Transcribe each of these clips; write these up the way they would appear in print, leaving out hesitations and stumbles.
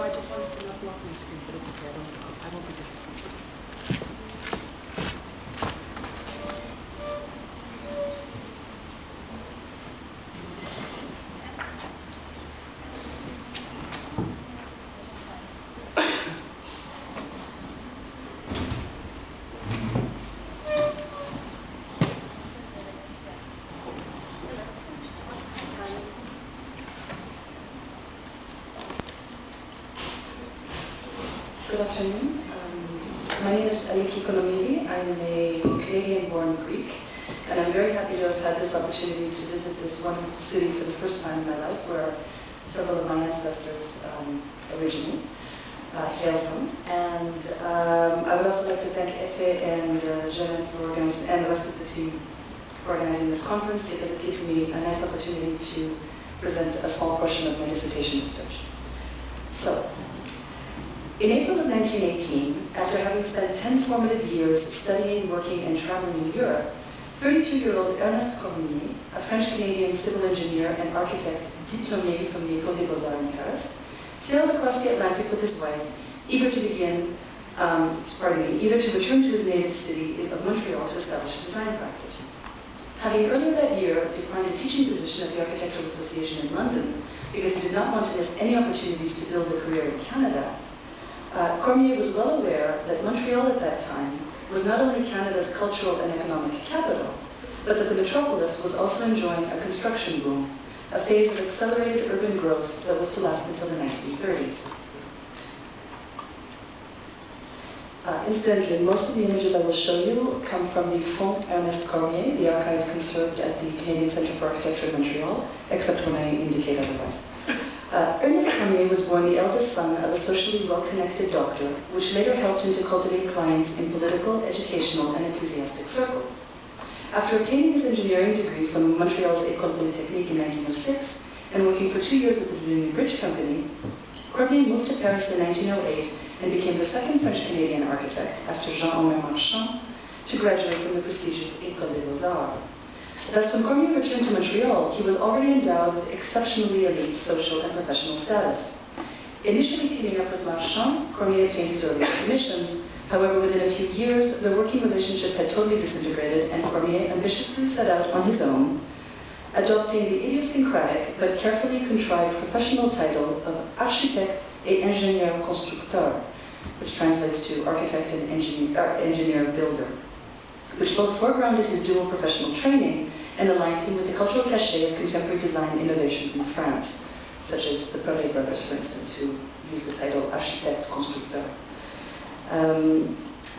No, I just wanted to not block my screen, but it's okay. I won't be difficult. Good afternoon. My name is Aliki. I'm a Canadian-born Greek, and I'm very happy to have had this opportunity to visit this wonderful city for the first time in my life, where several of my ancestors originally hail from. And I would also like to thank Efe and Jeanne and the rest of the team for organizing this conference, because it gives me a nice opportunity to present a small portion of my dissertation research. So, in April of 1918, after having spent 10 formative years studying, working, and traveling in Europe, 32-year-old Ernest Cormier, a French-Canadian civil engineer and architect diplômé from the École des Beaux-Arts in Paris, sailed across the Atlantic with his wife, eager to begin, either to return to his native city of Montreal to establish a design practice. Having earlier that year declined a teaching position at the Architectural Association in London because he did not want to miss any opportunities to build a career in Canada, Cormier was well aware that Montreal at that time was not only Canada's cultural and economic capital, but that the metropolis was also enjoying a construction boom, a phase of accelerated urban growth that was to last until the 1930s. Incidentally, most of the images I will show you come from the Fonds Ernest Cormier, the archive conserved at the Canadian Centre for Architecture in Montreal, except when I indicate otherwise. Ernest Cormier was born the eldest son of a socially well-connected doctor, which later helped him to cultivate clients in political, educational, and ecclesiastic circles. After obtaining his engineering degree from Montreal's École Polytechnique in 1906, and working for 2 years at the Vignette Bridge Company, Cormier moved to Paris in 1908 and became the second French-Canadian architect, after Jean-Omer Marchand, to graduate from the prestigious École des Beaux-Arts. Thus, when Cormier returned to Montreal, he was already endowed with exceptionally elite social and professional status. Initially teaming up with Marchand, Cormier obtained his earliest commissions. However, within a few years, their working relationship had totally disintegrated, and Cormier ambitiously set out on his own, adopting the idiosyncratic but carefully contrived professional title of Architecte et Ingénieur-Constructeur, which translates to architect and engineer-builder, which both foregrounded his dual professional training and aligned him with the cultural cachet of contemporary design innovations in France, such as the Perret brothers, for instance, who used the title Architecte-Constructeur.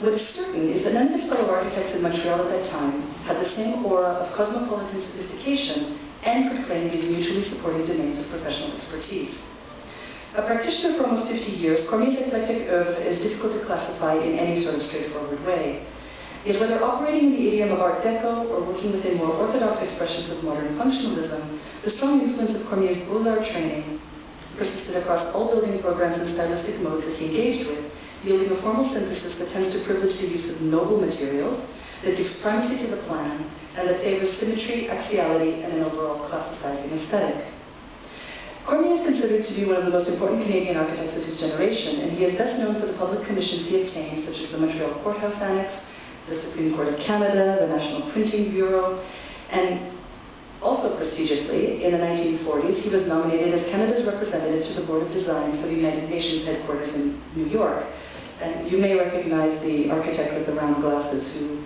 What is certain is that none of his fellow architects in Montreal at that time had the same aura of cosmopolitan sophistication and could claim these mutually supporting domains of professional expertise. A practitioner for almost 50 years, Cormier's eclectic oeuvre is difficult to classify in any sort of straightforward way. Yet whether operating in the idiom of Art Deco or working within more orthodox expressions of modern functionalism, the strong influence of Cormier's Beaux-Arts training persisted across all building programs and stylistic modes that he engaged with, yielding a formal synthesis that tends to privilege the use of noble materials, that gives primacy to the plan, and that favors symmetry, axiality, and an overall classicizing aesthetic. Cormier is considered to be one of the most important Canadian architects of his generation, and he is best known for the public commissions he obtained, such as the Montreal Courthouse Annex, the Supreme Court of Canada, the National Printing Bureau, and also prestigiously, in the 1940s, he was nominated as Canada's representative to the Board of Design for the United Nations headquarters in New York. And you may recognize the architect with the round glasses who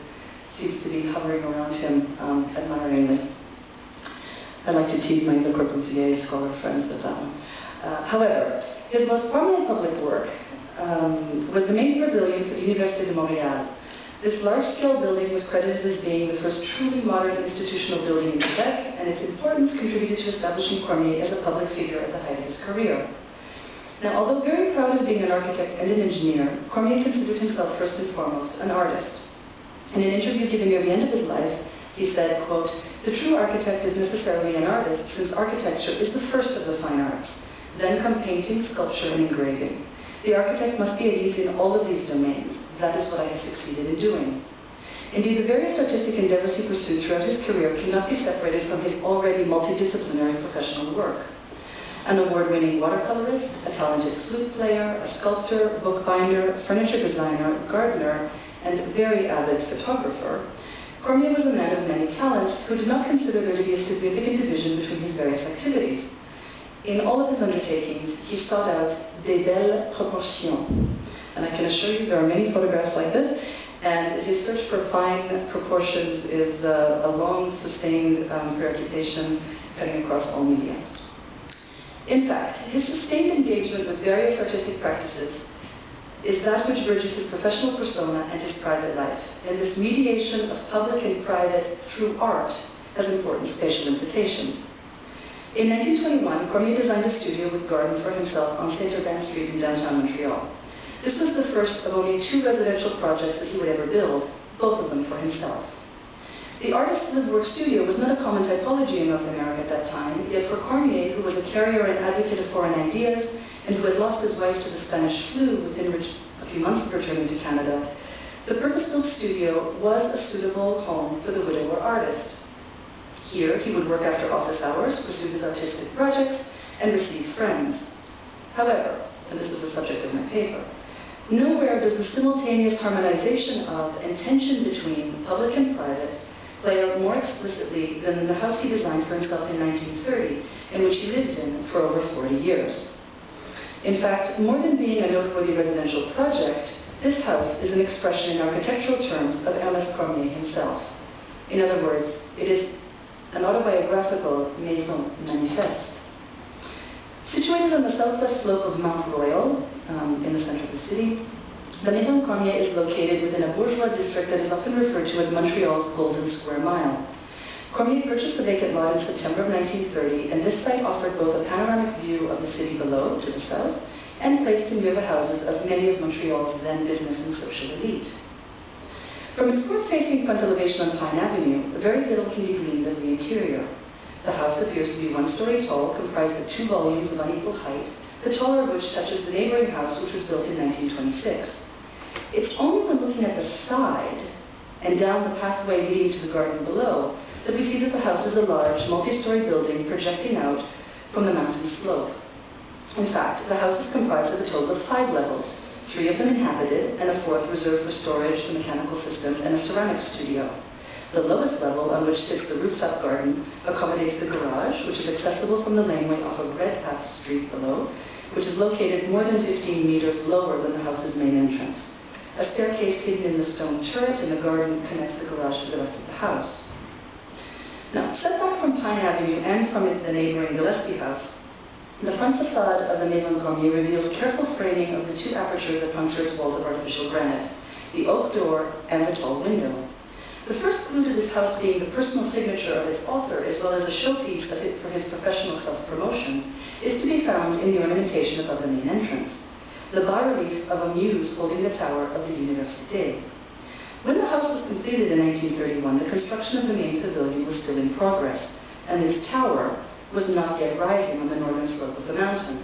seems to be hovering around him admiringly. I like to tease my Le Corbusier scholar friends with that one. However, his most prominent public work was the main pavilion for the Université de Montréal. This large-scale building was credited as being the first truly modern institutional building in Quebec, and its importance contributed to establishing Cormier as a public figure at the height of his career. Now, although very proud of being an architect and an engineer, Cormier considered himself first and foremost an artist. In an interview given near the end of his life, he said, quote, "The true architect is necessarily an artist, since architecture is the first of the fine arts. Then come painting, sculpture, and engraving. The architect must be at ease in all of these domains. That is what I have succeeded in doing." Indeed, the various artistic endeavors he pursued throughout his career cannot be separated from his already multidisciplinary professional work. An award-winning watercolorist, a talented flute player, a sculptor, bookbinder, furniture designer, gardener, and very avid photographer, Cormier was a man of many talents who did not consider there to be a significant division between his various activities. In all of his undertakings, he sought out des belles proportions. And I can assure you there are many photographs like this, and his search for fine proportions is a long, sustained preoccupation cutting across all media. In fact, his sustained engagement with various artistic practices is that which bridges his professional persona and his private life. And this mediation of public and private through art has important spatial implications. In 1921, Cormier designed a studio with garden for himself on Saint-Urbain Street in downtown Montreal. This was the first of only 2 residential projects that he would ever build, both of them for himself. The artist's live-work studio was not a common typology in North America at that time, yet for Cormier, who was a carrier and advocate of foreign ideas, and who had lost his wife to the Spanish flu within a few months of returning to Canada, the purpose-built studio was a suitable home for the widower artist. Here, he would work after office hours, pursue his artistic projects, and receive friends. However, and this is the subject of my paper, nowhere does the simultaneous harmonization of and tension between public and private play out more explicitly than in the house he designed for himself in 1930, in which he lived in for over 40 years. In fact, more than being a noteworthy residential project, this house is an expression in architectural terms of Ernest Cormier himself. In other words, it is an autobiographical Maison manifeste. Situated on the southwest slope of Mount Royal, in the center of the city, the Maison Cormier is located within a bourgeois district that is often referred to as Montreal's Golden Square Mile. Cormier purchased the vacant lot in September of 1930, and this site offered both a panoramic view of the city below, to the south, and placed him near the houses of many of Montreal's then business and social elite. From its court-facing front elevation on Pine Avenue, very little can be gleaned of the interior. The house appears to be 1 story tall, comprised of 2 volumes of unequal height, the taller of which touches the neighboring house, which was built in 1926. It's only when looking at the side and down the pathway leading to the garden below that we see that the house is a large, multi-story building projecting out from the mountain slope. In fact, the house is comprised of a total of 5 levels, 3 of them inhabited, and a 4th reserved for storage, the mechanical systems, and a ceramics studio. The lowest level, on which sits the rooftop garden, accommodates the garage, which is accessible from the laneway off of Redpath Street below, which is located more than 15 meters lower than the house's main entrance. A staircase hidden in the stone turret in the garden connects the garage to the rest of the house. Now, set back from Pine Avenue and from the neighboring Gillespie house, the front facade of the Maison Cormier reveals careful framing of the 2 apertures that puncture its walls of artificial granite, the oak door and the tall window. The first clue to this house being the personal signature of its author, as well as a showpiece for his professional self-promotion, is to be found in the ornamentation above the main entrance, the bas-relief of a muse holding the tower of the Université. When the house was completed in 1931, the construction of the main pavilion was still in progress, and its tower was not yet rising on the northern slope of the mountain.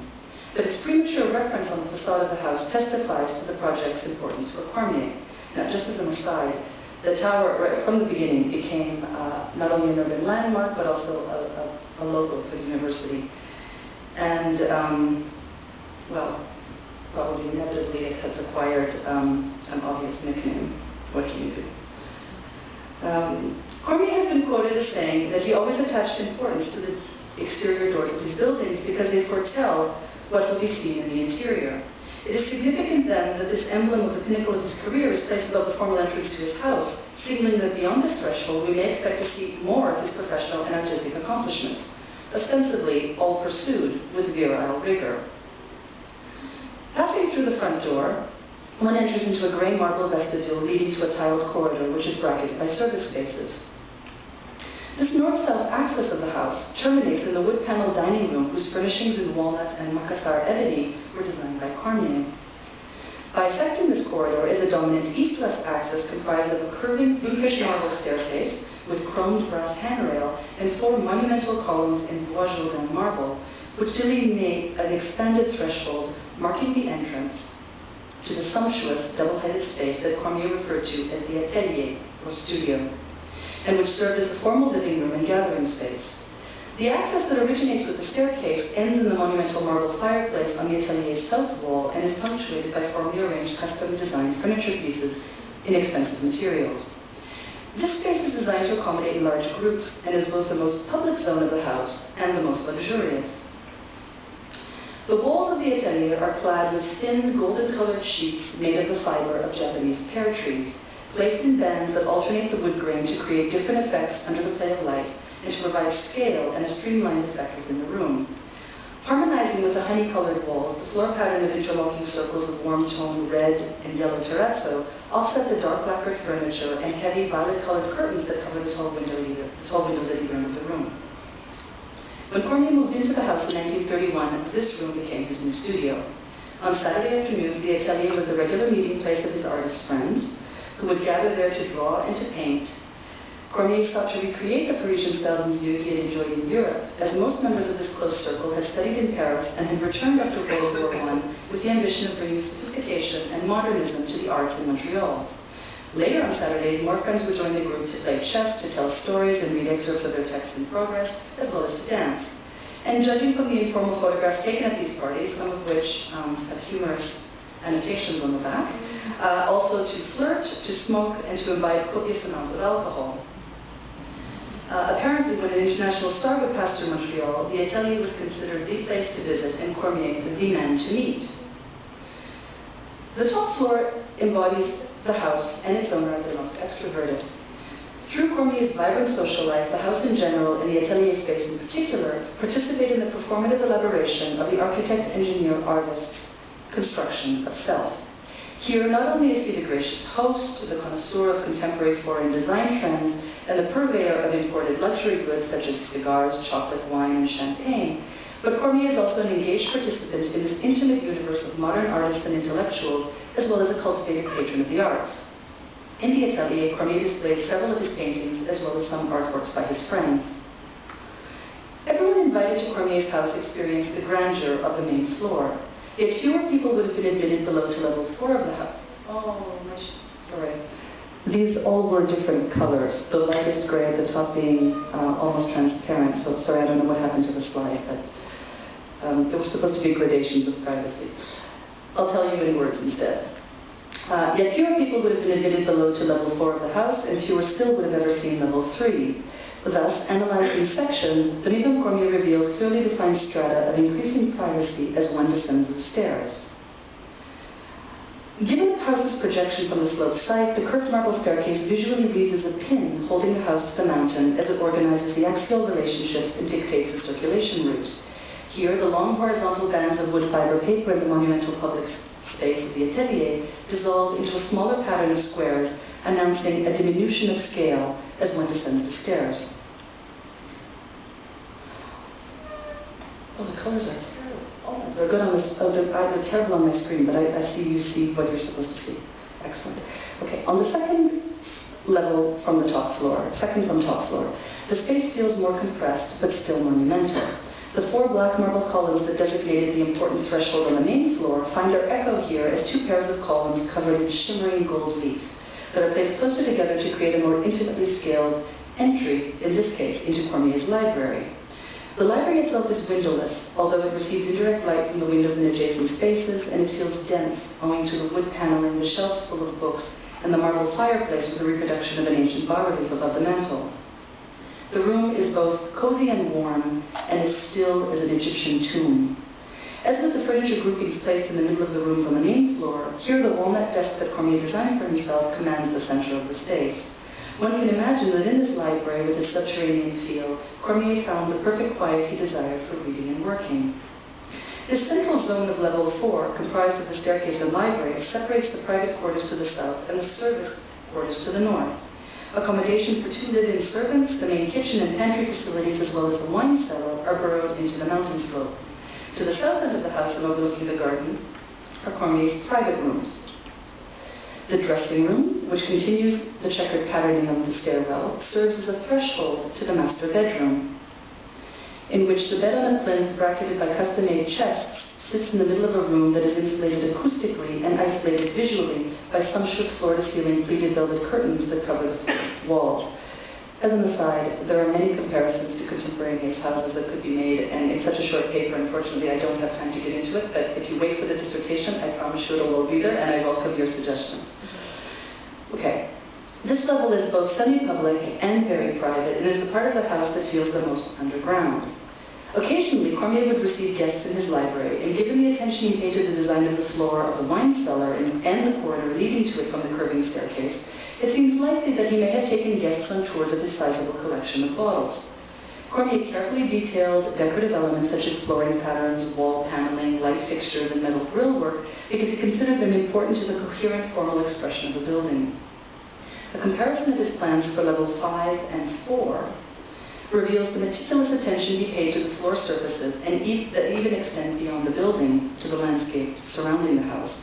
But its premature reference on the facade of the house testifies to the project's importance for Cormier. Now, just as an aside, the tower, right from the beginning, became not only an urban landmark, but also a logo for the university. And, well, probably inevitably it has acquired an obvious nickname. What can you do? Cormier has been quoted as saying that he always attached importance to the exterior doors of his buildings because they foretell what will be seen in the interior. It is significant then that this emblem of the pinnacle of his career is placed above the formal entrance to his house, signaling that beyond this threshold we may expect to see more of his professional and artistic accomplishments, ostensibly all pursued with virile rigor. Passing through the front door, one enters into a gray marble vestibule leading to a tiled corridor which is bracketed by service spaces. This north-south axis of the house terminates in the wood-paneled dining room whose furnishings in walnut and Macassar ebony were designed by Cormier. Bisecting this corridor is a dominant east-west axis comprised of a curving Buckish marble staircase with chromed brass handrail and 4 monumental columns in Bois Jourdain marble, which delineate an expanded threshold marking the entrance to the sumptuous double-headed space that Cormier referred to as the atelier, or studio, and which served as a formal living room and gathering space. The access that originates with the staircase ends in the monumental marble fireplace on the atelier's south wall and is punctuated by formally arranged custom-designed furniture pieces in expensive materials. This space is designed to accommodate large groups and is both the most public zone of the house and the most luxurious. The walls of the atelier are clad with thin, golden-colored sheets made of the fiber of Japanese pear trees, placed in bands that alternate the wood grain to create different effects under the play of light and to provide scale and a streamlined effect within the room. Harmonizing with the honey-colored walls, the floor pattern of interlocking circles of warm-toned red and yellow terrazzo offset the dark lacquered furniture and heavy violet-colored curtains that cover the tall windows at either end of the room. When Cormier moved into the house in 1931, this room became his new studio. On Saturday afternoons, the atelier was the regular meeting place of his artist friends, who would gather there to draw and to paint. Cormier sought to recreate the Parisian style of view he had enjoyed in Europe, as most members of this close circle had studied in Paris and had returned after World War I with the ambition of bringing sophistication and modernism to the arts in Montreal. Later on Saturdays, more friends would join the group to play chess, to tell stories and read excerpts of their texts in progress, as well as to dance. And judging from the informal photographs taken at these parties, some of which have humorous annotations on the back, also to flirt, to smoke, and to imbibe copious amounts of alcohol. Apparently, when an international star would pass through Montreal, the atelier was considered the place to visit and Cormier the man to meet. The top floor embodies the house and its owner at their most extroverted. Through Cormier's vibrant social life, the house in general and the atelier space in particular participate in the performative elaboration of the architect, engineer, artist's construction of self. Here, not only is he the gracious host, the connoisseur of contemporary foreign design trends, and the purveyor of imported luxury goods such as cigars, chocolate, wine, and champagne, but Cormier is also an engaged participant in this intimate universe of modern artists and intellectuals, as well as a cultivated patron of the arts. In the atelier, Cormier displayed several of his paintings, as well as some artworks by his friends. Everyone invited to Cormier's house experienced the grandeur of the main floor. Yet fewer people would have been admitted below to level 4 of the house. Sorry. These all were different colors, the lightest gray at the top being almost transparent. So sorry, I don't know what happened to the slide, but there were supposed to be gradations of privacy. I'll tell you in words instead. Yet fewer people would have been admitted below to level 4 of the house, and fewer still would have ever seen level 3. Thus, analyzed in section, the Maison Cormier reveals clearly defined strata of increasing privacy as one descends the stairs. Given the house's projection from the sloped site, the curved marble staircase visually reads as a pin holding the house to the mountain as it organizes the axial relationships and dictates the circulation route. Here, the long horizontal bands of wood fiber paper in the monumental public space of the atelier dissolve into a smaller pattern of squares, announcing a diminution of scale as one descends the stairs. Oh, the colors are terrible. Oh, they're good on this. Oh, they're terrible on my screen, but I see you see what you're supposed to see. Excellent. Okay, on the second level from the top floor, the space feels more compressed, but still monumental. The 4 black marble columns that designated the important threshold on the main floor find their echo here as 2 pairs of columns covered in shimmering gold leaf that are placed closer together to create a more intimately scaled entry, in this case, into Cormier's library. The library itself is windowless, although it receives indirect light from the windows in adjacent spaces, and it feels dense owing to the wood paneling, the shelves full of books, and the marble fireplace with a reproduction of an ancient bas-relief above the mantel. The room is both cozy and warm, and as still as an Egyptian tomb. As with the furniture groupings placed in the middle of the rooms on the main floor, here the walnut desk that Cormier designed for himself commands the center of the space. One can imagine that in this library, with its subterranean feel, Cormier found the perfect quiet he desired for reading and working. This central zone of level 4, comprised of the staircase and library, separates the private quarters to the south and the service quarters to the north. Accommodation for 2 live-in servants, the main kitchen and pantry facilities, as well as the wine cellar, are burrowed into the mountain slope. To the south end of the house and overlooking the garden are Cormier's private rooms. The dressing room, which continues the checkered patterning of the stairwell, serves as a threshold to the master bedroom, in which the bed on a plinth bracketed by custom-made chests sits in the middle of a room that is insulated acoustically and isolated visually by sumptuous floor-to-ceiling pleated velvet curtains that cover the walls. As an aside, there are many comparisons to contemporaneous houses that could be made, and in such a short paper, unfortunately, I don't have time to get into it, but if you wait for the dissertation, I promise you it'll all be there, and I welcome your suggestions. Okay. This level is both semi-public and very private, and is the part of the house that feels the most underground. Occasionally, Cormier would receive guests in his library, and given the attention he paid to the design of the floor of the wine cellar and the corridor leading to it from the curving staircase, it seems likely that he may have taken guests on tours of his sizable collection of bottles. Cormier carefully detailed decorative elements such as flooring patterns, wall paneling, light fixtures, and metal grillwork because he considered them important to the coherent formal expression of the building. A comparison of his plans for level 5 and 4 reveals the meticulous attention he paid to the floor surfaces and that even extend beyond the building to the landscape surrounding the house.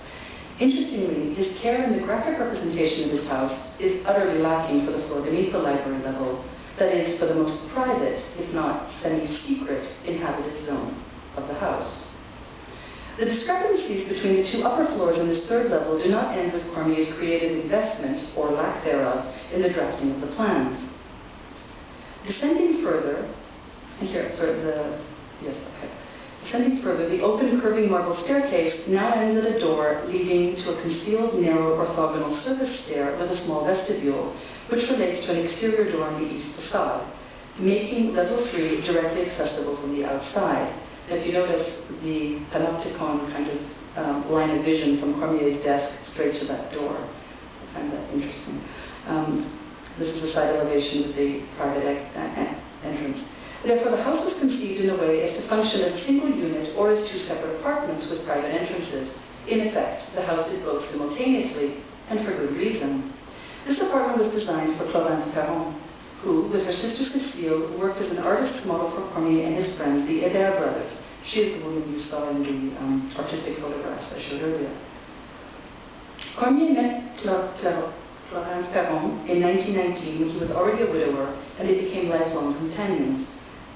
Interestingly, his care in the graphic representation of his house is utterly lacking for the floor beneath the library level, that is, for the most private, if not semi-secret, inhabited zone of the house. The discrepancies between the two upper floors and this third level do not end with Cormier's creative investment, or lack thereof, in the drafting of the plans. Descending further, Descending further, the open curving marble staircase now ends at a door leading to a concealed, narrow, orthogonal service stair with a small vestibule, which relates to an exterior door on the east facade, making level 3 directly accessible from the outside. And if you notice the panopticon kind of line of vision from Cormier's desk straight to that door, I find that interesting. This is the side elevation with the private entrance. Therefore, the house was conceived in a way as to function as a single unit or as two separate apartments with private entrances. In effect, the house did both simultaneously, and for good reason. This apartment was designed for Clorin, who, with her sister Cécile, worked as an artist's model for Cormier and his friends, the Hébert brothers. She is the woman you saw in the artistic photographs I showed earlier. Cormier met Clorin in 1919 when he was already a widower, and they became lifelong companions.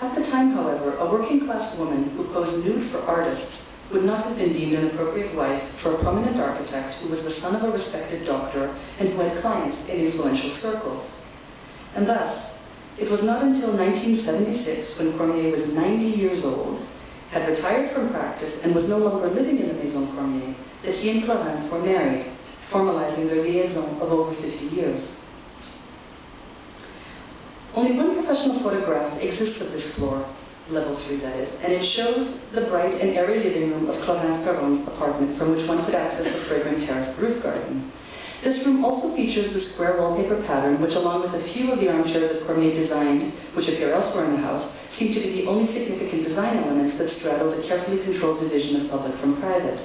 At the time, however, a working-class woman who posed nude for artists would not have been deemed an appropriate wife for a prominent architect who was the son of a respected doctor and who had clients in influential circles. And thus, it was not until 1976, when Cormier was 90 years old, had retired from practice, and was no longer living in the Maison Cormier, that he and Clorin were married, formalizing their liaison of over 50 years. Only one professional photograph exists of this floor, level 3 that is, and it shows the bright and airy living room of Clorin Ferron's apartment, from which one could access the fragrant terraced roof garden. This room also features the square wallpaper pattern, which, along with a few of the armchairs that Cormier designed, which appear elsewhere in the house, seem to be the only significant design elements that straddle the carefully controlled division of public from private.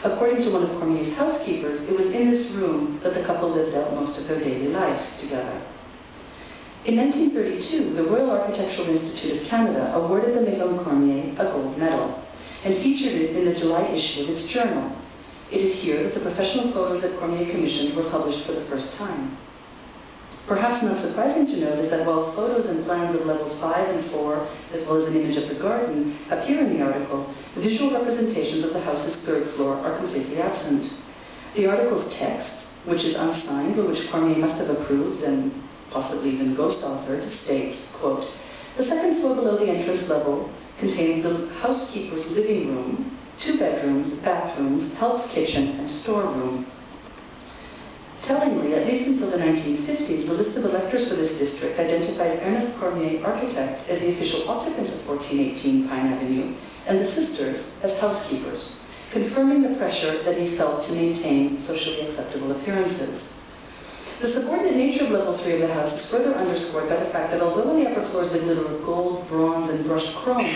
According to one of Cormier's housekeepers, it was in this room that the couple lived out most of their daily life together. In 1932, the Royal Architectural Institute of Canada awarded the Maison Cormier a gold medal and featured it in the July issue of its journal. It is here that the professional photos that Cormier commissioned were published for the first time. Perhaps not surprising to note is that while photos and plans of levels 5 and 4, as well as an image of the garden, appear in the article, visual representations of the house's third floor are completely absent. The article's text, which is unsigned but which Cormier must have approved and possibly even ghost-authored, states, quote, "The second floor below the entrance level contains the housekeeper's living room, 2 bedrooms, bathrooms, help's kitchen, and storeroom." Tellingly, at least until the 1950s, the list of electors for this district identifies Ernest Cormier, architect, as the official occupant of 1418 Pine Avenue, and the sisters as housekeepers, confirming the pressure that he felt to maintain socially acceptable appearances. The subordinate nature of level 3 of the house is further underscored by the fact that although on the upper floors the glitter of gold, bronze, and brushed chrome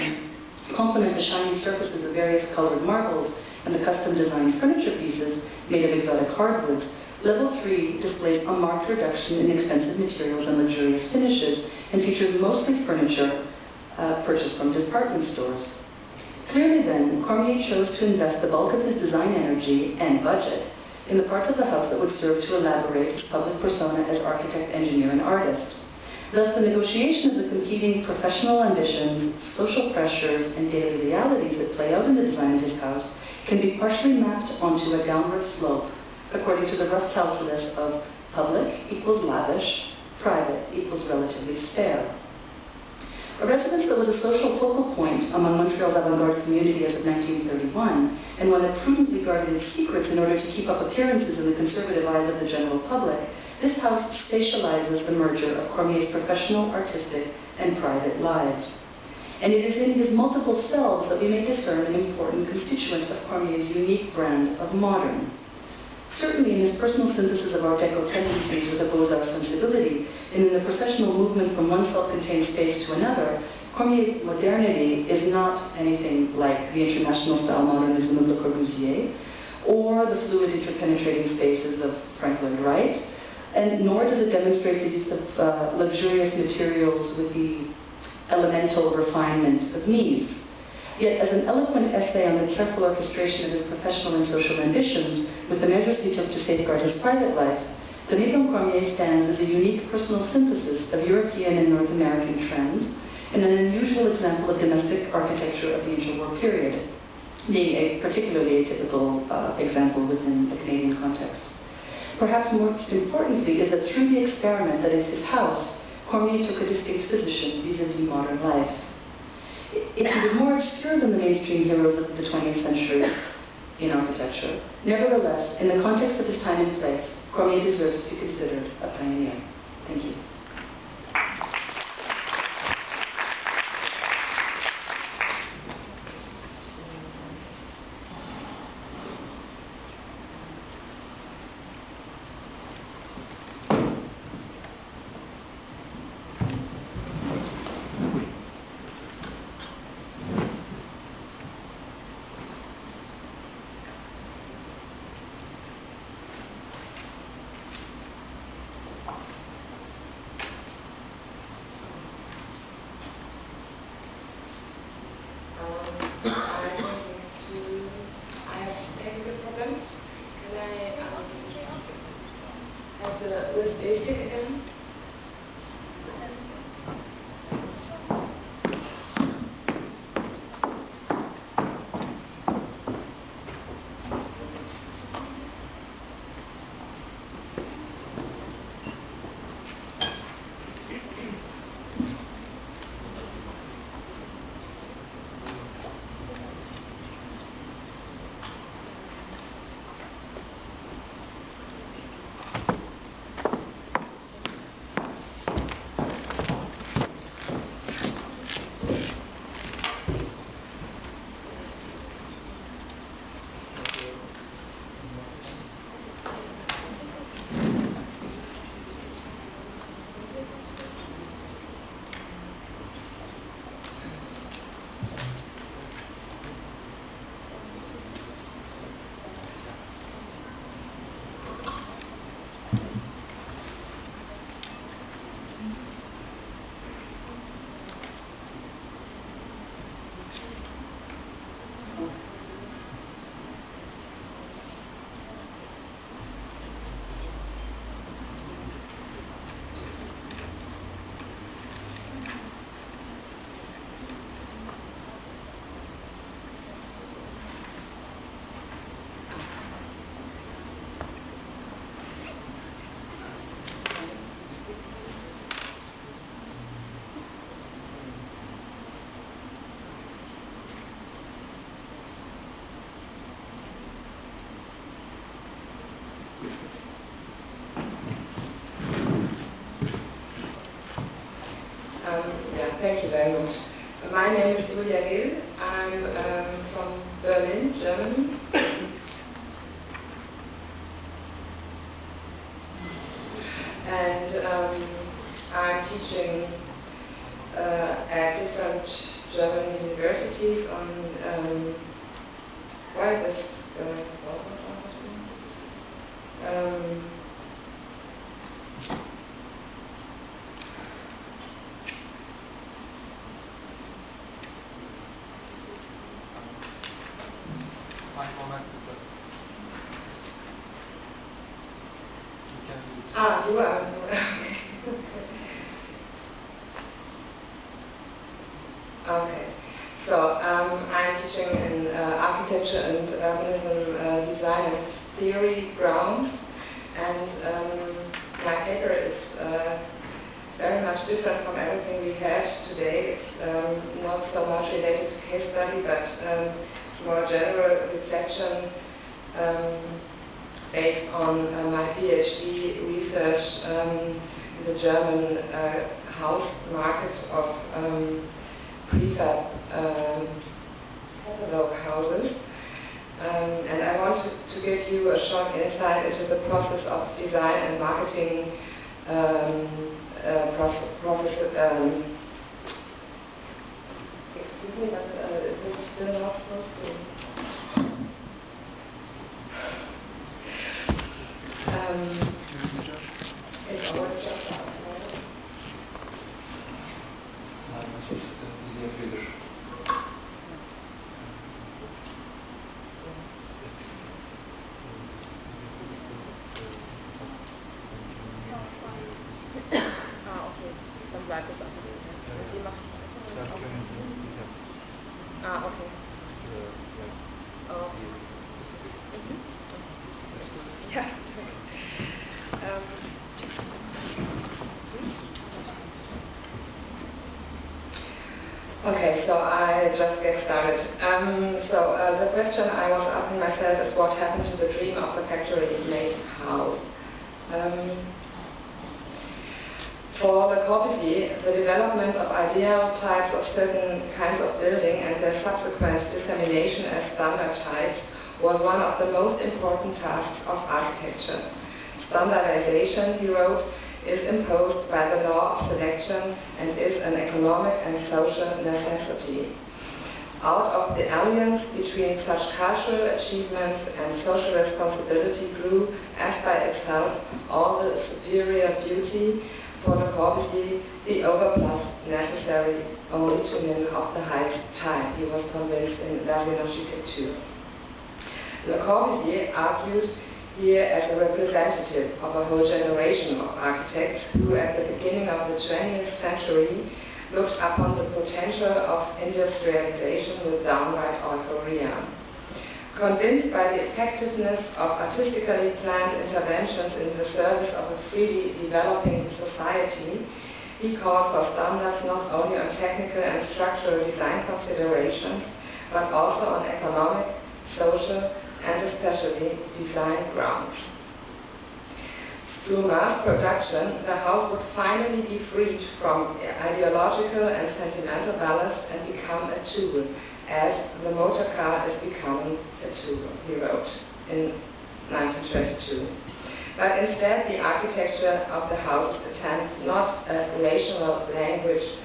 complement the shiny surfaces of various colored marbles and the custom-designed furniture pieces made of exotic hardwoods, level 3 displays a marked reduction in expensive materials and luxurious finishes and features mostly furniture purchased from department stores. Clearly then, Cormier chose to invest the bulk of his design energy and budget in the parts of the house that would serve to elaborate his public persona as architect, engineer, and artist. Thus, the negotiation of the competing professional ambitions, social pressures, and daily realities that play out in the design of his house can be partially mapped onto a downward slope, according to the rough calculus of public equals lavish, private equals relatively spare. A residence that was a social focal point among Montreal's avant-garde community as of 1931, and one that prudently guarded its secrets in order to keep up appearances in the conservative eyes of the general public, this house spatializes the merger of Cormier's professional, artistic, and private lives. And it is in his multiple selves that we may discern an important constituent of Cormier's unique brand of modern. Certainly in his personal synthesis of Art Deco tendencies with a Beaux-Arts sensibility, and in the processional movement from one self-contained space to another, Cormier's modernity is not anything like the international style modernism of Le Corbusier, or the fluid interpenetrating spaces of Frank Lloyd Wright, and nor does it demonstrate the use of luxurious materials with the elemental refinement of Mies. Yet, as an eloquent essay on the careful orchestration of his professional and social ambitions, with the measures he took to safeguard his private life, the Maison Cormier stands as a unique personal synthesis of European and North American trends, and an unusual example of domestic architecture of the interwar period, being a particularly atypical example within the Canadian context. Perhaps most importantly is that through the experiment that is his house, Cormier took a distinct position vis-à-vis modern life. If he was more obscure than the mainstream heroes of the 20th century in architecture, nevertheless, in the context of his time and place, Cormier deserves to be considered a pioneer. Thank you. Thank you very much. My name is Gill. I'm from Berlin, Germany. And I'm teaching at different German universities on you are. Okay. So I'm teaching in architecture and urbanism design and theory grounds, and my paper is very much different from everything we had today. It's not so much related to case study, but it's more general reflection based on my PhD research in the German house market of prefab catalog houses. And I wanted to give you a short insight into the process of design and marketing excuse me, but this is still not supposed to. It's always just out, right? Nein, das ist Niederfriedisch. Okay. Dann bleibt es einfach so. Wie mache ich weiter? Okay. Okay. Ja. Okay, so I just get started. The question I was asking myself is what happened to the dream of the factory-made house. For Le Corbusier, the development of ideal types of certain kinds of building and their subsequent dissemination as standard types was one of the most important tasks of architecture. Standardization, he wrote, is imposed by the law of selection and is an economic and social necessity. Out of the alliance between such cultural achievements and social responsibility grew, as by itself, all the superior beauty for Le Corbusier, the overplus necessary only to men of the highest type, he was convinced in Architecture. Le Corbusier argued here as a representative of a whole generation of architects who, at the beginning of the 20th century, looked upon the potential of industrialization with downright euphoria. Convinced by the effectiveness of artistically planned interventions in the service of a freely developing society, he called for standards not only on technical and structural design considerations, but also on economic, social, and especially design grounds. Through mass production, the house would finally be freed from ideological and sentimental ballast and become a tool, as the motor car is becoming a tool, he wrote in 1922. But instead, the architecture of the houses attempt not a rational language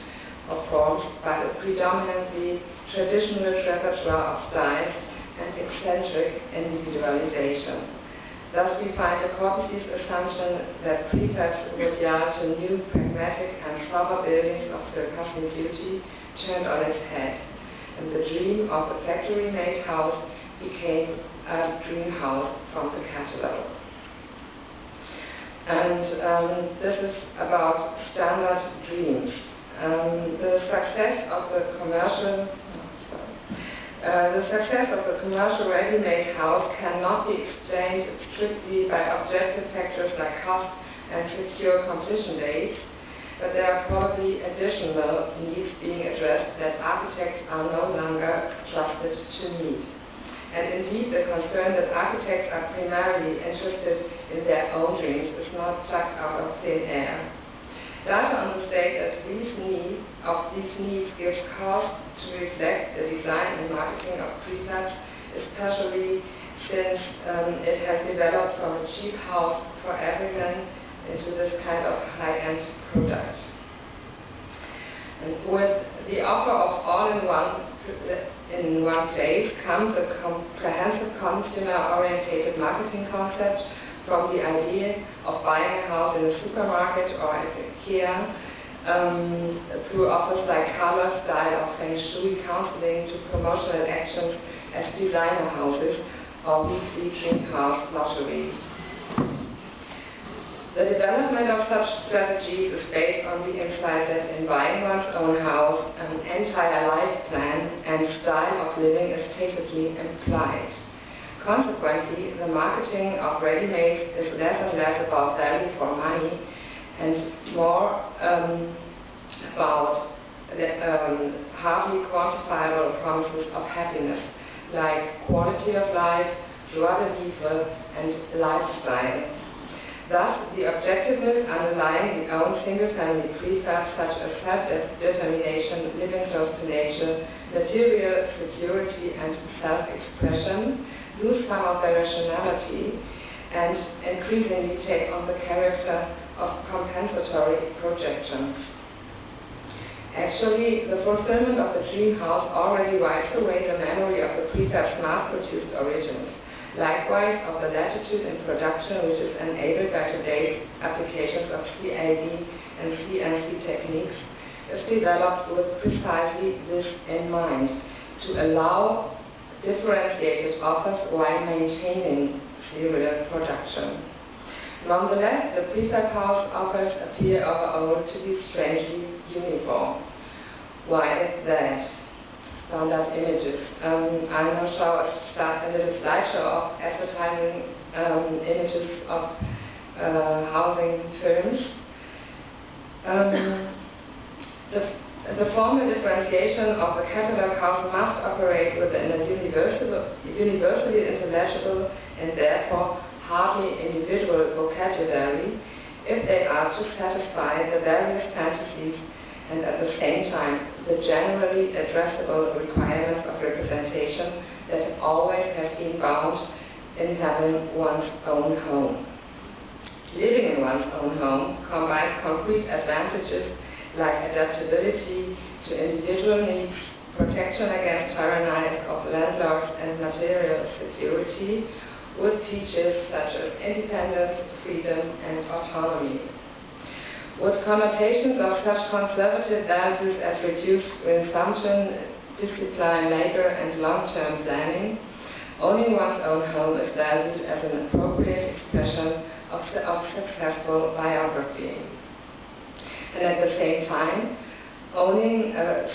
of forms, but a predominantly traditional repertoire of styles and eccentric individualization. Thus we find Le Corbusier's assumption that prefabs would yield to new, pragmatic and sober buildings of surpassing beauty turned on its head, and the dream of the factory-made house became a dream house from the catalogue. And this is about standard dreams. The success of the commercial ready-made house cannot be explained strictly by objective factors like cost and secure completion dates, but there are probably additional needs being addressed that architects are no longer trusted to meet. And indeed, the concern that architects are primarily interested in their own dreams is not plucked out of thin air. Data on the state that these needs gives cause to reflect the design and marketing of prefabs, especially since it has developed from a cheap house for everyman into this kind of high-end product. And with the offer of all-in-one in one place comes a comprehensive consumer-orientated marketing concept, from the idea of buying a house in a supermarket or at IKEA, through offers like color, style, or feng shui counseling, to promotional actions as designer houses or weekly dream house lotteries. The development of such strategies is based on the insight that in buying one's own house, an entire life plan and style of living is tacitly implied. Consequently, the marketing of ready-mades is less and less about value for money and more about hardly quantifiable promises of happiness, like quality of life, joie de vivre, and lifestyle. Thus, the objectiveness underlying the own single-family prefabs such as self-determination, living close to nature, material security, and self-expression lose some of their rationality and increasingly take on the character of compensatory projections. Actually, the fulfillment of the dream house already wipes away the memory of the prefab's mass-produced origins. Likewise, of the latitude in production which is enabled by today's applications of CAD and CNC techniques is developed with precisely this in mind, to allow differentiated offers while maintaining serial production. Nonetheless, the prefab house offers appear overall to be strangely uniform. Why is that? Standard images. I now show a little slideshow of advertising images of housing firms. The formal differentiation of the catalog house must operate within a universally intelligible and therefore hardly individual vocabulary if they are to satisfy the various fantasies and at the same time the generally addressable requirements of representation that always have been bound in having one's own home. Living in one's own home combines concrete advantages like adaptability to individual needs, protection against tyrannies of landlords and material security, with features such as independence, freedom, and autonomy. With connotations of such conservative values as reduced consumption, discipline, labor, and long-term planning, owning one's own home is valued as an appropriate expression of successful biography. And at the same time, owning a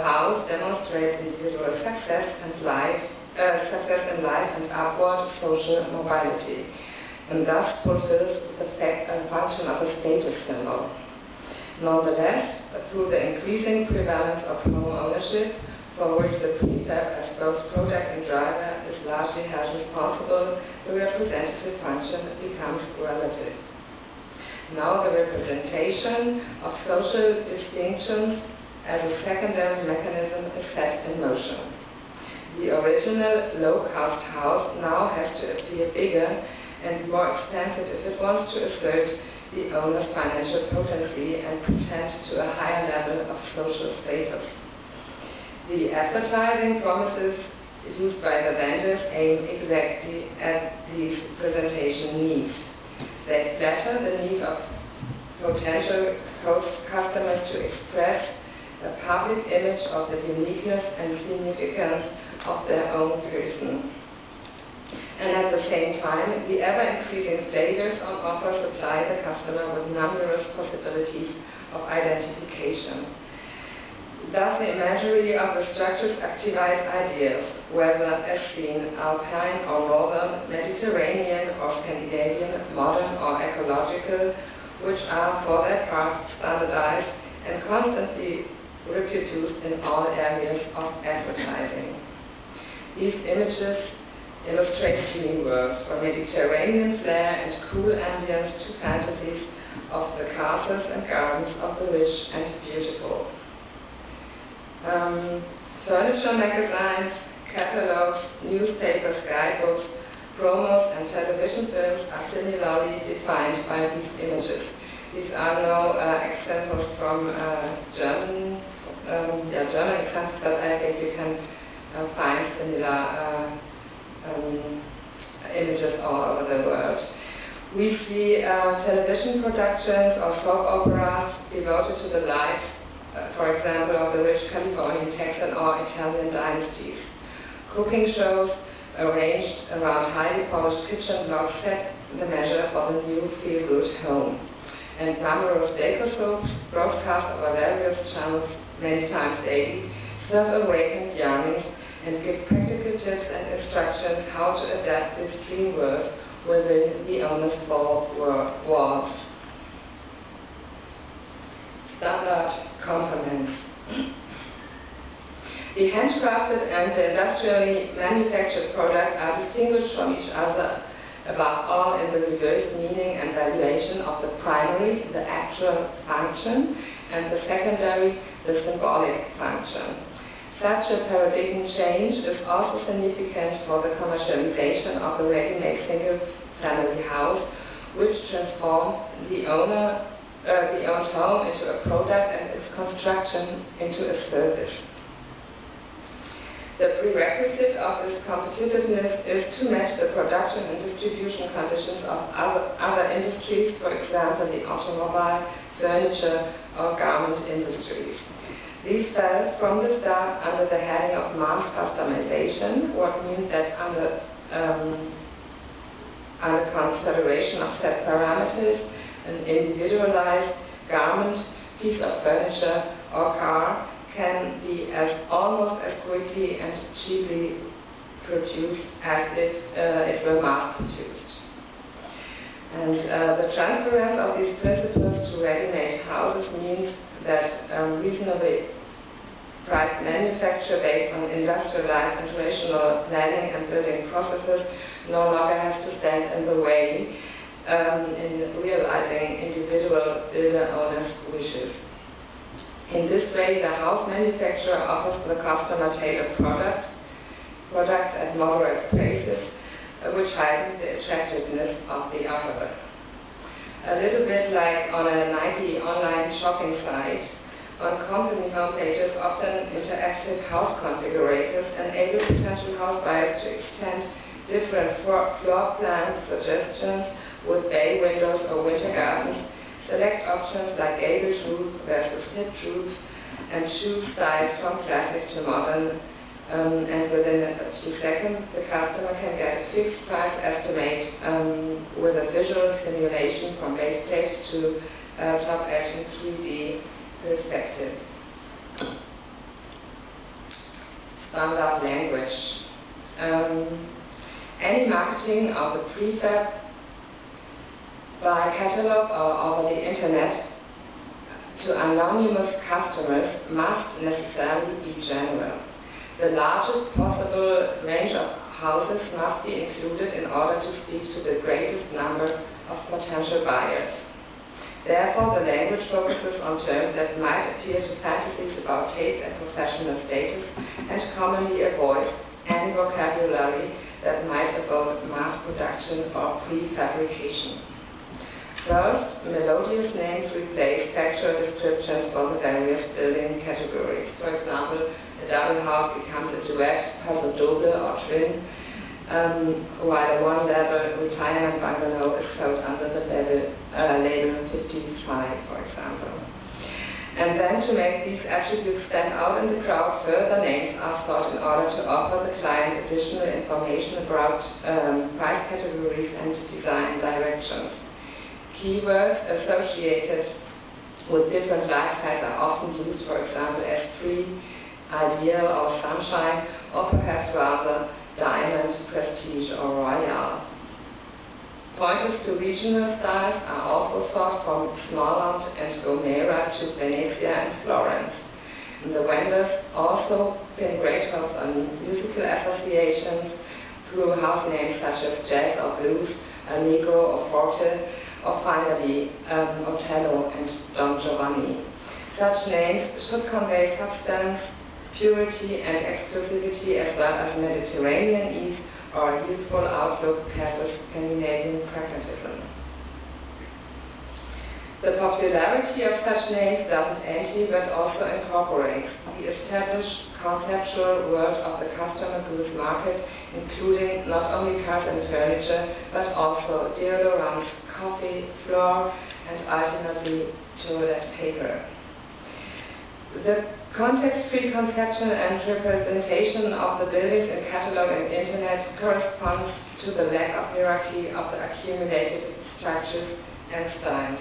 house demonstrates individual success in life and upward social mobility, and thus fulfills the function of a status symbol. Nonetheless, through the increasing prevalence of home ownership, for which the prefab as both product and driver is largely held responsible, the representative function becomes relative. Now the representation of social distinctions as a secondary mechanism is set in motion. The original low-cost house now has to appear bigger and more expensive if it wants to assert the owner's financial potency and pretend to a higher level of social status. The advertising promises used by the vendors aim exactly at these presentation needs. They flatter the need of potential customers to express a public image of the uniqueness and significance of their own person. And at the same time, the ever-increasing flavors on offer supply the customer with numerous possibilities of identification. Thus, the imagery of the structures activates ideas, whether as seen alpine or northern, Mediterranean or Scandinavian, modern or ecological, which are for their part standardized and constantly reproduced in all areas of advertising. These images illustrate dream worlds, from Mediterranean flair and cool ambience to fantasies of the castles and gardens of the rich and beautiful. Furniture magazines, catalogs, newspapers, guidebooks, promos, and television films are similarly defined by these images. These are no examples from German examples, but I think you can find similar images all over the world. We see television productions or soap operas devoted to the lives, for example, of the rich Californian Texan or Italian dynasties. Cooking shows arranged around highly polished kitchen blocks set the measure for the new feel-good home. And numerous decor soaps, broadcast over various channels many times daily, serve awakened yearnings and give practical tips and instructions how to adapt these dream worlds within the owner's four walls. standard components. The handcrafted and the industrially manufactured product are distinguished from each other above all in the reverse meaning and valuation of the primary, the actual function, and the secondary, the symbolic function. Such a paradigm change is also significant for the commercialization of the ready-made single-family house, which transformed the owned home into a product and its construction into a service. The prerequisite of this competitiveness is to match the production and distribution conditions of other industries, for example, the automobile, furniture, or garment industries. These fell from the start under the heading of mass customization, what means that under consideration of set parameters, an individualized garment, piece of furniture, or car can be almost as quickly and cheaply produced as if it were mass-produced. And the transference of these principles to ready-made houses means that reasonably priced manufacture based on industrialized and rational planning and building processes no longer has to stand in the way in realizing individual builder owners' wishes. In this way, the house manufacturer offers the customer tailored products at moderate prices, which heighten the attractiveness of the offer. A little bit like on a Nike online shopping site, on company homepages, often interactive house configurators enable potential house buyers to extend different floor plan suggestions with bay windows or winter gardens. Select options like gabled roof versus hipped roof, and choose styles from classic to modern. And within a few seconds, the customer can get a fixed price estimate with a visual simulation from base plate to top edge in 3D perspective. Standard language. Any marketing of the prefab by catalog or over the internet to anonymous customers must necessarily be general. The largest possible range of houses must be included in order to speak to the greatest number of potential buyers. Therefore, the language focuses on terms that might appeal to fantasies about taste and professional status, and commonly avoids any vocabulary that might evoke mass production or prefabrication. First, melodious names replace factual descriptions for the various building categories. For example, a double house becomes a duet, puzzle double or twin, while a one-level retirement bungalow is sold under the label 55, for example. And then to make these attributes stand out in the crowd, further names are sought in order to offer the client additional information about price categories and design directions. Keywords associated with different lifestyles are often used, for example, as free, ideal, or sunshine, or perhaps rather diamond, prestige, or royal. Pointers to regional styles are also sought from Småland and Gomera to Venezia and Florence. And the vendors also pin great hopes on musical associations through house names such as jazz or blues, allegro or forte, or finally Otello and Don Giovanni. Such names should convey substance, purity and exclusivity, as well as Mediterranean ease or a youthful outlook paired with Scandinavian pragmatism. The popularity of such names doesn't anti but also incorporates the established conceptual world of the customer goods market, including not only cars and furniture, but also deodorants, coffee, flour, and ultimately toilet paper. The context-free conception and representation of the buildings in catalog and internet corresponds to the lack of hierarchy of the accumulated structures and styles.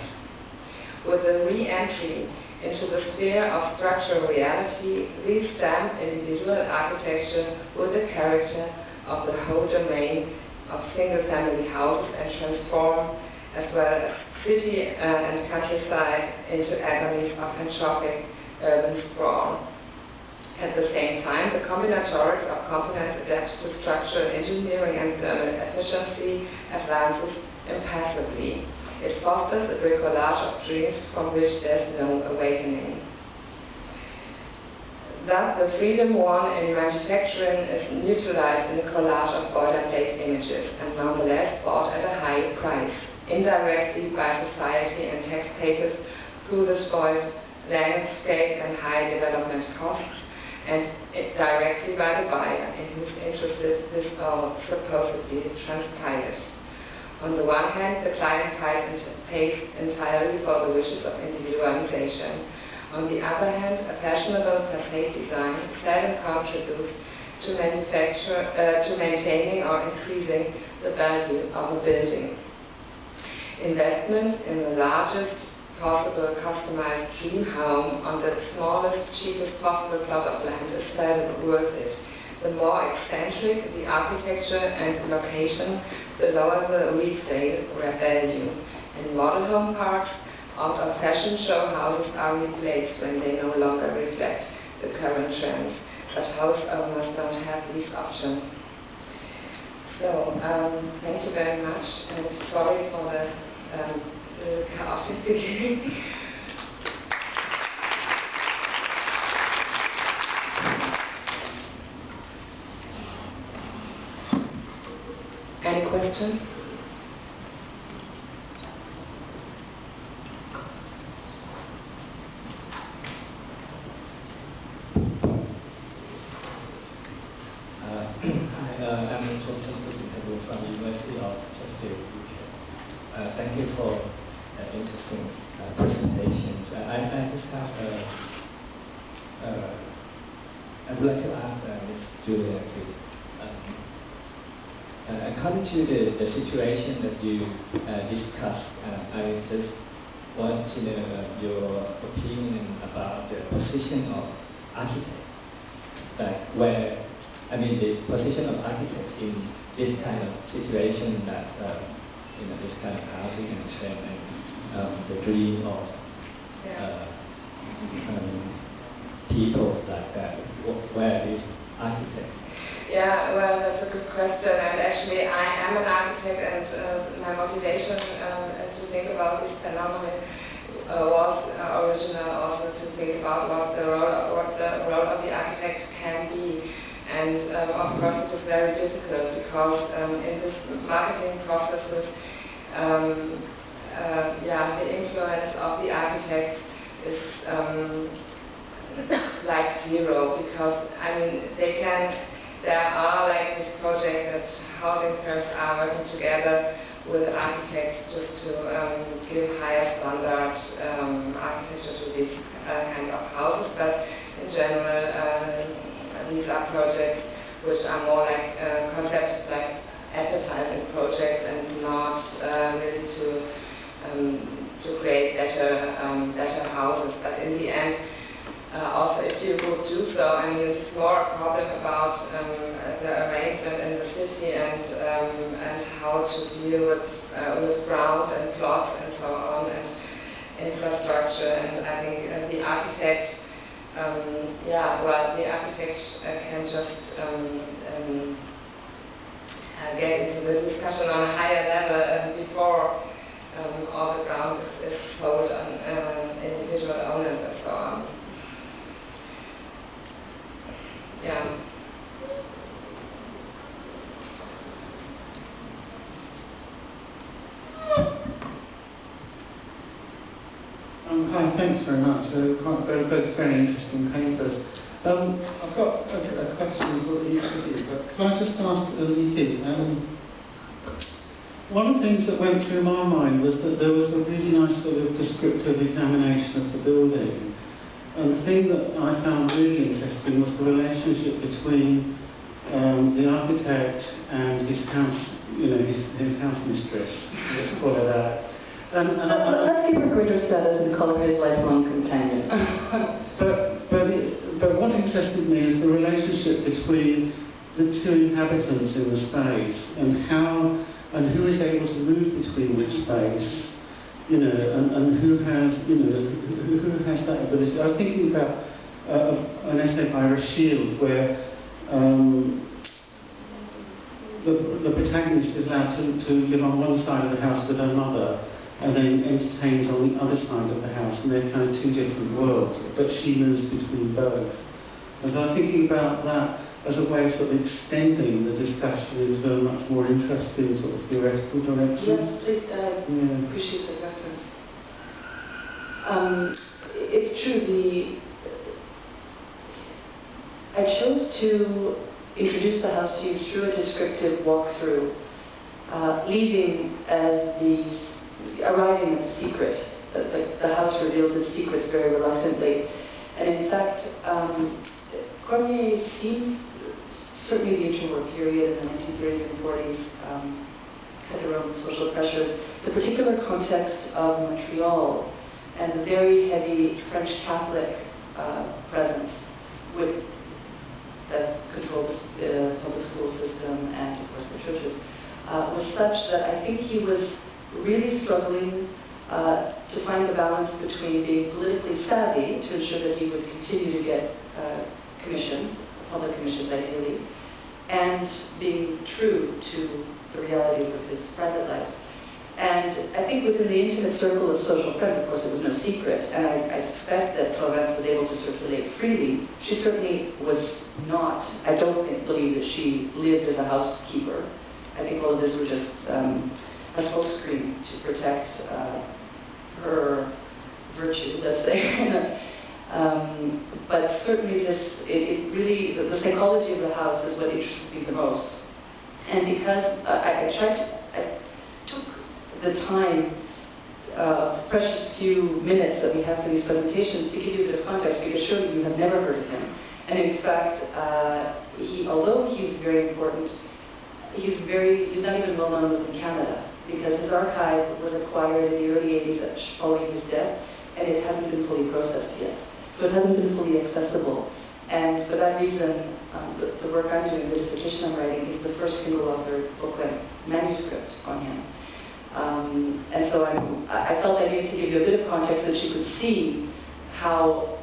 With the re-entry into the sphere of structural reality, these stamp individual architecture with the character of the whole domain of single-family houses and transform, as well as city and countryside into agonies of entropic urban sprawl. At the same time, the combinatorics of components adapted to structural engineering and thermal efficiency advances impassively. It fosters a bricolage of dreams from which there's no awakening. Thus, the freedom won in manufacturing is neutralized in a collage of boilerplate images and nonetheless bought at a high price, indirectly by society and taxpayers through the spoiled landscape and high development costs, and directly by the buyer in whose interest this all supposedly transpires. On the one hand, the client pays entirely for the wishes of individualization. On the other hand, a fashionable facade design seldom contributes to maintaining or increasing the value of a building. Investment in the largest possible customized dream home on the smallest, cheapest possible plot of land is seldom worth it. The more eccentric the architecture and location, the lower the resale value. In model home parks, out-of-fashion show houses are replaced when they no longer reflect the current trends, but house owners don't have these options. So, thank you very much, and sorry for the chaotic beginning. Any questions? I'm from University of Chester, UK. Thank you for interesting presentations. I just have I would like to ask Ms. Julia according to the situation that you discussed, I just want to know your opinion about the position of architects, like where, I mean, the position of architects in this kind of situation that, this kind of housing and trend and the dream of people like that. Where is architects? Yeah, well, that's a good question. And actually, I am an architect, and my motivation to think about this phenomenon was original also to think about what the role of the architect can be. And of course, it is very difficult because in this marketing processes, the influence of the architect is like zero, because I mean there are like this project that housing firms are working together with architects just to give higher standard architecture to these kind of houses, but in general these are projects which are more like concepts like advertising projects and not really to create better houses. But in the end, also if you would do so, I mean, it's more a problem about the arrangement in the city and how to deal with ground and plots and so on and infrastructure. And I think the architect, the architect can just get into this discussion on a higher level before all the ground is sold on individual owners and so on. Yeah. Hi, thanks very much. Both very interesting papers. I've got a question for each of you, but can I just ask Aliki? One of the things that went through my mind was that there was a really nice sort of descriptive examination of the building. And the thing that I found really interesting was the relationship between the architect and his house, his house mistress, let's call it that. Let's give her greater status and call her his lifelong companion. But what interested me is the relationship between the two inhabitants in the space and who is able to move between which space, you know, and who has, you know, who has that ability. I was thinking about an essay by Gill where the protagonist is allowed to live on one side of the house with her mother, and then entertains on the other side of the house, and they're kind of two different worlds, but she moves between both. And so I was thinking about that as a way of sort of extending the discussion into a much more interesting sort of theoretical direction. Yes, I appreciate the reference. It's true, I chose to introduce the house to you through a descriptive walkthrough, arriving at the secret. The house reveals its secrets very reluctantly. And in fact, Cormier seems, certainly the interwar period in the 1930s and 40s, had their own social pressures. The particular context of Montreal and the very heavy French Catholic presence that controlled the public school system and, of course, the churches, was such that I think he was really struggling to find the balance between being politically savvy to ensure that he would continue to get commissions, public commissions ideally, and being true to the realities of his private life. And I think within the intimate circle of social friends, of course, it was no secret, and I suspect that Florence was able to circulate freely. She certainly was not, I don't believe that she lived as a housekeeper. I think all of this was just a smokescreen to protect her virtue, let's say. But certainly the psychology of the house is what interested me the most. And because I took the time, precious few minutes that we have for these presentations to give you a bit of context, because surely you have never heard of him. And in fact, although he's very important, he's not even well known within Canada, because his archive was acquired in the early 80s following his death, and it hasn't been fully processed yet. So it hasn't been fully accessible. And for that reason, the work I'm doing, the dissertation I'm writing, is the first single-authored book-length manuscript on him. And so I felt I needed to give you a bit of context so that you could see how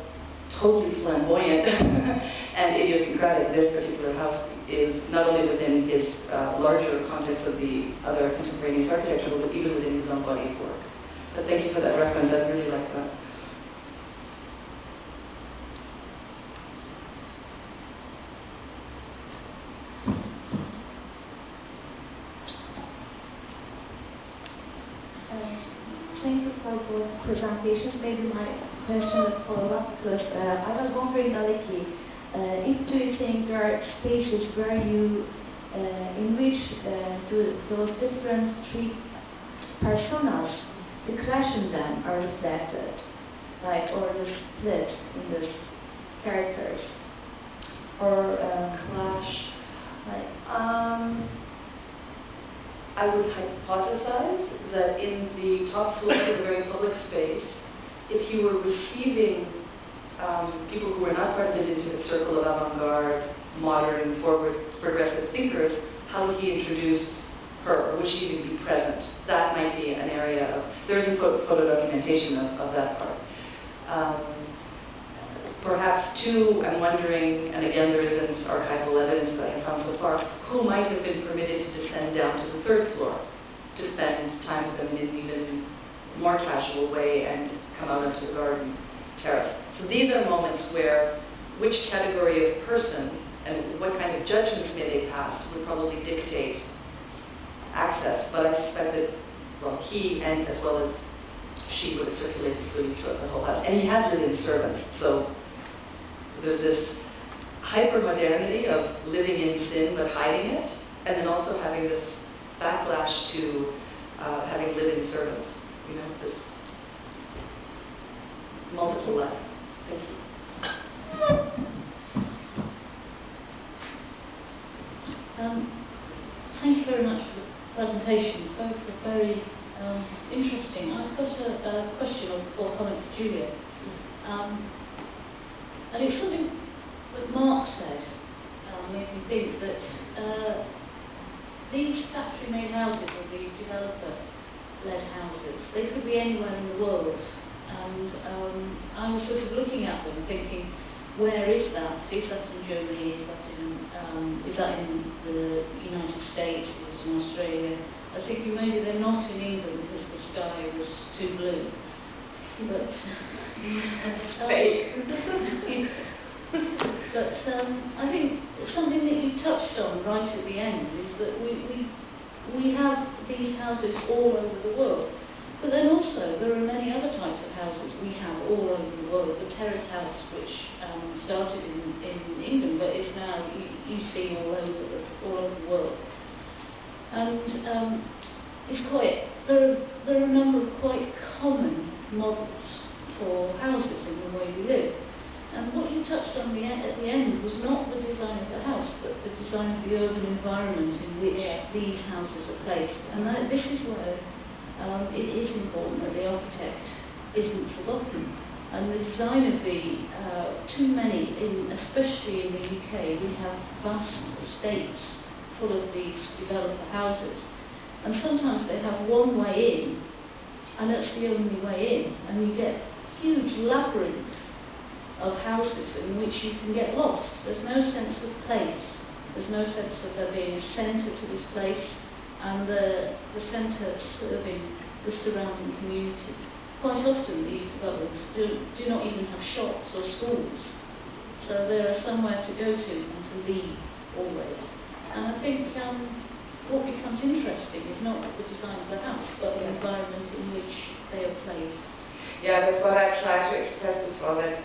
totally flamboyant and idiosyncratic this particular house is, not only within his larger context of the other contemporaneous architecture, but even within his own body of work. But thank you for that reference. I really like that. Thank you for both presentations. Maybe my question would follow up, because I was wondering, Aliki, do you think there are spaces where you, in which those different three personas, the clash in them are reflected, or the split in the characters, or clash, I would hypothesize that in the top floor of the very public space, if you were receiving people who were not part of his intimate circle of avant-garde, modern, forward, progressive thinkers, how would he introduce her, or would she even be present? That might be an area of, there isn't photo documentation of that part. Perhaps too, I'm wondering, and again there isn't archival evidence that I have found so far, who might have been permitted to descend down to the third floor to spend time with them in an even more casual way and come out onto the garden terrace. So these are moments where which category of person and what kind of judgments may they pass would probably dictate access, but I suspect that, well, he and as well as she would have circulated freely throughout the whole house. And he had live-in servants, so there's this hyper-modernity of living in sin but hiding it, and then also having this backlash to having live-in servants. You know, this multiple life. Thank you. Thank you very much for the presentations. Both were very interesting. I've got a question or comment for Julia. And it's something that Mark said, made me think that these factory-made houses of these developer led houses. They could be anywhere in the world. And I was sort of looking at them thinking, where is that? Is that in Germany? Is that in the United States? Is it in Australia? I was thinking maybe they're not in England because the sky was too blue. But fake. But I think something that you touched on right at the end is that we have these houses all over the world. But then also there are many other types of houses we have all over the world. The terrace house, which started in England, but is now you see all over the world. And it's quite there are a number of quite common models for houses in the way we live. And what you touched on at the end was not the design of the house, but the design of the urban environment in which these houses are placed. And this is where it is important that the architect isn't forgotten. And the design of too many, especially in the UK, we have vast estates full of these developer houses. And sometimes they have one way in, and that's the only way in. And you get huge labyrinth of houses in which you can get lost. There's no sense of place. There's no sense of there being a centre to this place and the centre serving the surrounding community. Quite often these developments do not even have shops or schools. So there are somewhere to go to and to leave always. And I think what becomes interesting is not the design of the house, but the environment in which they are placed. Yeah, that's what I tried to express before, that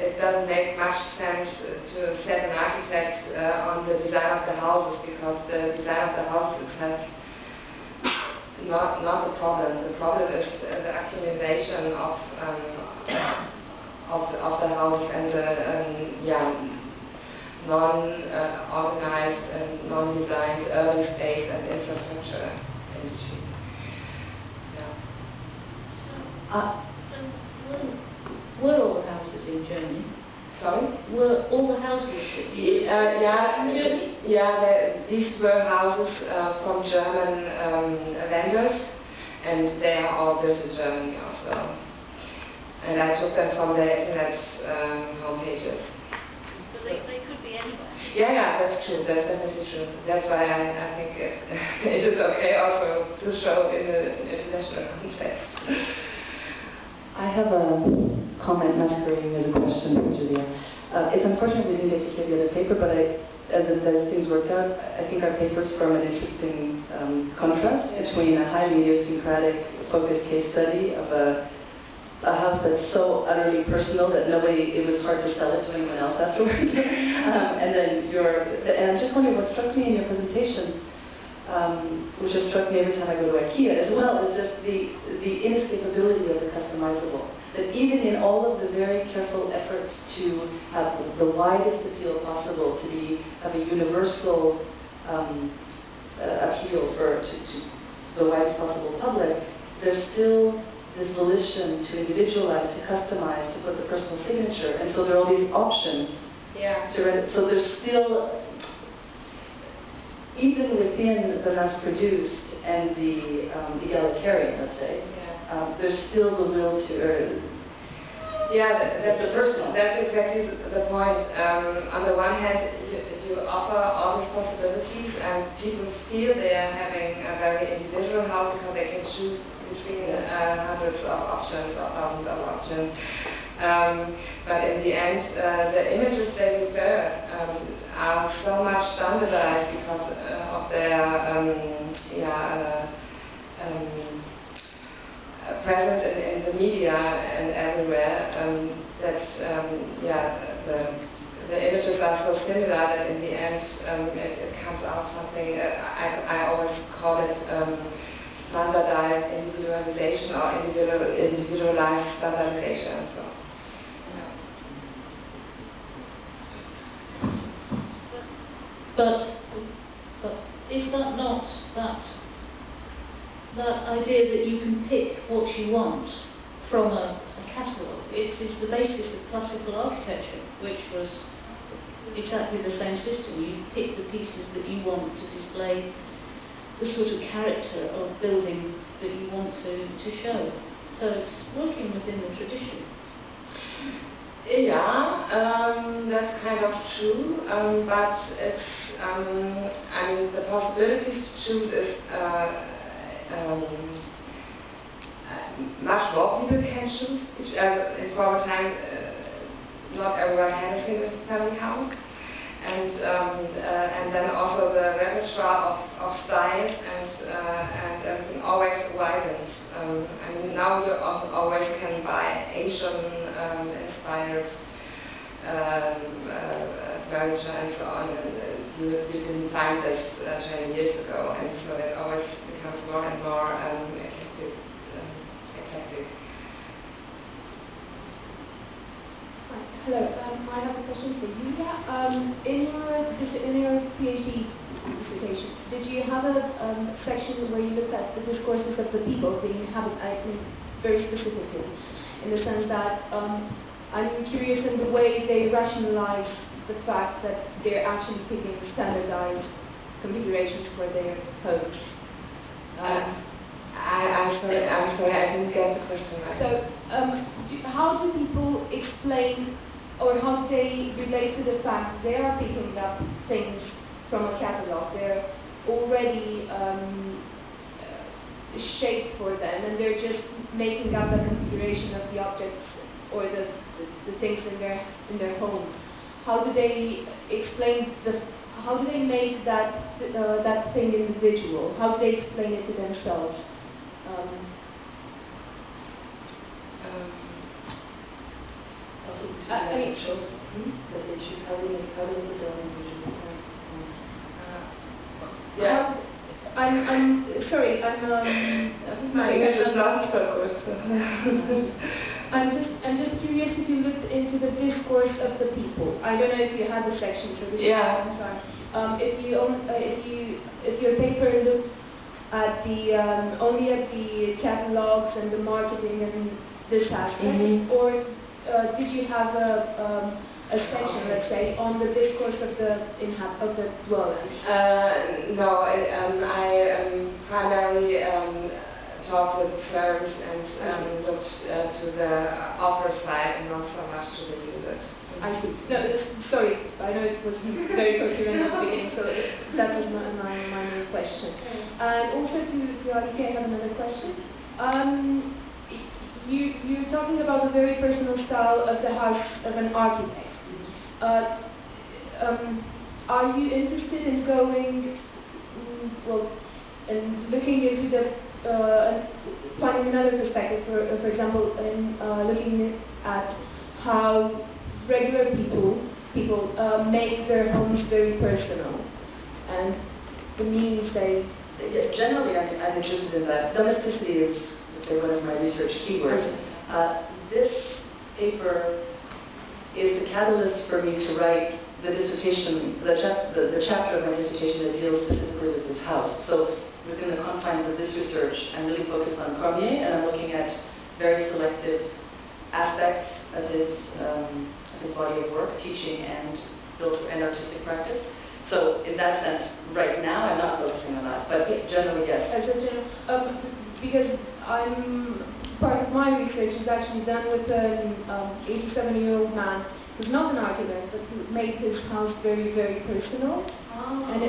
it doesn't make much sense to set an architect on the design of the houses, because the design of the houses itself is not the problem. The problem is the accumulation of the house and the non-organized and non-designed urban space and infrastructure in between. Were all the houses in Germany? Sorry? Were all the houses that you in Germany? Yeah, these were houses from German vendors, and they are all built in Germany also. And I took them from the internet homepages. But they could be anywhere. Yeah, that's true. That's definitely true. That's why I think it is okay also to show in the international context. I have a comment masquerading as a question for Julia. It's unfortunate we didn't get to hear the other paper, but as things worked out, I think our papers form an interesting contrast between a highly idiosyncratic, focused case study of a house that's so utterly personal that it was hard to sell it to anyone else afterwards. And I'm just wondering, what struck me in your presentation, which has struck me every time I go to IKEA as well, is just the inescapability of the customizable. That even in all of the very careful efforts to have the widest appeal possible, to have a universal appeal to the widest possible public, there's still this volition to individualize, to customize, to put the personal signature, and so there are all these options. Yeah. So there's still, even within the mass-produced and the egalitarian, let's say, there's still the will to. That's exactly the point. On the one hand, you offer all these possibilities, and people feel they are having a very individual house because they can choose between hundreds of options or thousands of options. But in the end, the images they refer are so much standardized because of their presence in the media and everywhere, the images are so similar that in the end it comes out something, I always call it standardized individualization or individualized standardization. So, But is that not that idea that you can pick what you want from a catalogue? It is the basis of classical architecture, which was exactly the same system. You pick the pieces that you want to display the sort of character of building that you want to show. So it's working within the tradition. Yeah, that's kind of true, but it's, I mean, the possibilities to choose is much more people can choose. In former time, not everyone had a single family house. And then also the repertoire of styles and everything always widens. I mean, now you also always can buy Asian inspired furniture and so on. And you didn't find this 20 years ago, and so it always becomes more and more eclectic. Hello, I have a question for you. In your PhD dissertation, did you have a section where you looked at the discourses of the people, the inhabitants, I think very specifically, in the sense that I'm curious in the way they rationalize the fact that they're actually picking standardized configurations for their homes. I'm sorry, I didn't get the question right. So, how do people explain, or how do they relate to the fact they are picking up things from a catalog? They're already shaped for them, and they're just making up a configuration of the objects or the things in their home. How do they explain how do they make that thing individual? How do they explain it to themselves? I mean, that they choose how do they put their own individuals? Yeah. I'm sorry. My English is not so good. I'm just curious if you looked into the discourse of the people. I don't know if you had the section, so this is what I'm trying. If your paper looked at the only at the catalogs and the marketing and this aspect, or did you have a section, let's say, on the discourse of the dwellers? No, I primarily talked with firms and looked to the offer side and not so much to the users. I see. No, sorry, I know it was very coherent at the beginning, so that was my main question. And also to Aliki, I have another question. You're talking about the very personal style of the house of an architect. Are you interested in going, and looking into finding another perspective, for example, in looking at how regular people make their homes very personal, and the means they... Generally, I'm interested in that. Domesticity is, let's say, one of my research keywords. This paper is the catalyst for me to write the dissertation, the chapter of my dissertation that deals specifically with this house. So within the confines of this research, I'm really focused on Cormier, and I'm looking at very selective aspects of his body of work, teaching and artistic practice. So in that sense, right now I'm not focusing on that, but generally yes. As a general, because part of my research is actually done with an 87-year-old man who's not an architect, but who made his house very, very personal. Oh. And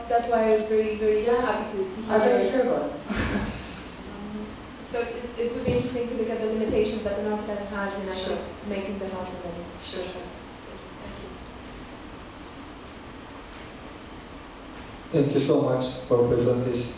that's why I was very, very happy to hear. I'd like to hear about it. So it would be interesting to look at the limitations that an architect has in actually making the house a living. Sure. Thank you so much for presentation.